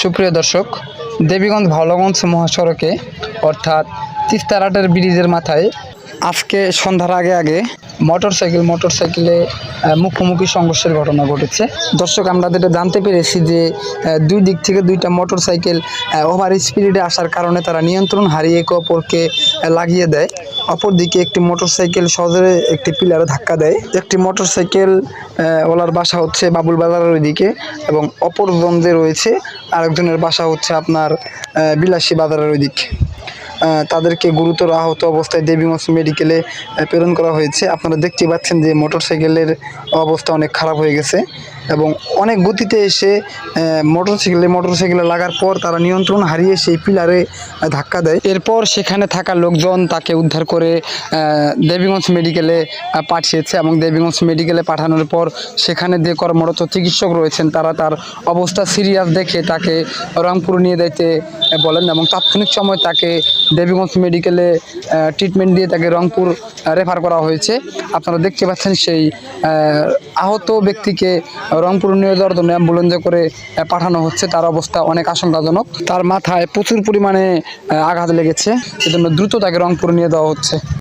সুপ্রিয় দর্শক, দেবীগঞ্জ ভাওলাগঞ্জ মহাসড়কে অর্থাৎ তিস্তারাটের ব্রিজের মাথায় আজকে সন্ধ্যার আগে মোটরসাইকেলে মুখোমুখি সংঘর্ষের ঘটনা ঘটেছে। দর্শক, আমরা যেটা জানতে পেরেছি যে দুই দিক থেকে দুইটা মোটরসাইকেল ওভার স্পিডে আসার কারণে তারা নিয়ন্ত্রণ হারিয়ে একে অপরকে লাগিয়ে দেয়। অপরদিকে একটি মোটরসাইকেল সজোরে একটি পিলারে ধাক্কা দেয়। একটি মোটরসাইকেল ওলার বাসা হচ্ছে বাবুল বাজারের ওইদিকে এবং অপরজন যে রয়েছে আরেকজনের বাসা হচ্ছে আপনার বিলাসী বাজারের ওইদিকে। তাদেরকে গুরুতর আহত অবস্থায় দেবীগঞ্জ মেডিকেলে প্রেরণ করা হয়েছে। আপনারা দেখতে পাচ্ছেন যে মোটরসাইকেলের অবস্থা অনেক খারাপ হয়ে গেছে এবং অনেক গতিতে এসে মোটরসাইকেলে লাগার পর তারা নিয়ন্ত্রণ হারিয়ে সেই পিলারে ধাক্কা দেয়। এরপর সেখানে থাকা লোকজন তাকে উদ্ধার করে দেবীগঞ্জ মেডিকেলে পাঠিয়েছে এবং দেবীগঞ্জ মেডিকেলে পাঠানোর পর সেখানে যে কর্মরত চিকিৎসক রয়েছেন তারা তার অবস্থা সিরিয়াস দেখে তাকে রংপুর নিয়ে যেতে বলেন এবং তাৎক্ষণিক সময় তাকে দেবীগঞ্জ মেডিকেলে ট্রিটমেন্ট দিয়ে তাকে রংপুর রেফার করা হয়েছে। আপনারা দেখতে পাচ্ছেন সেই আহত ব্যক্তিকে রংপুর নিয়ে যাওয়ার জন্য অ্যাম্বুলেন্সে করে পাঠানো হচ্ছে। তার অবস্থা অনেক আশঙ্কাজনক। তার মাথায় প্রচুর পরিমাণে আঘাত লেগেছে, সেজন্য দ্রুত তাকে রংপুর নিয়ে যাওয়া হচ্ছে।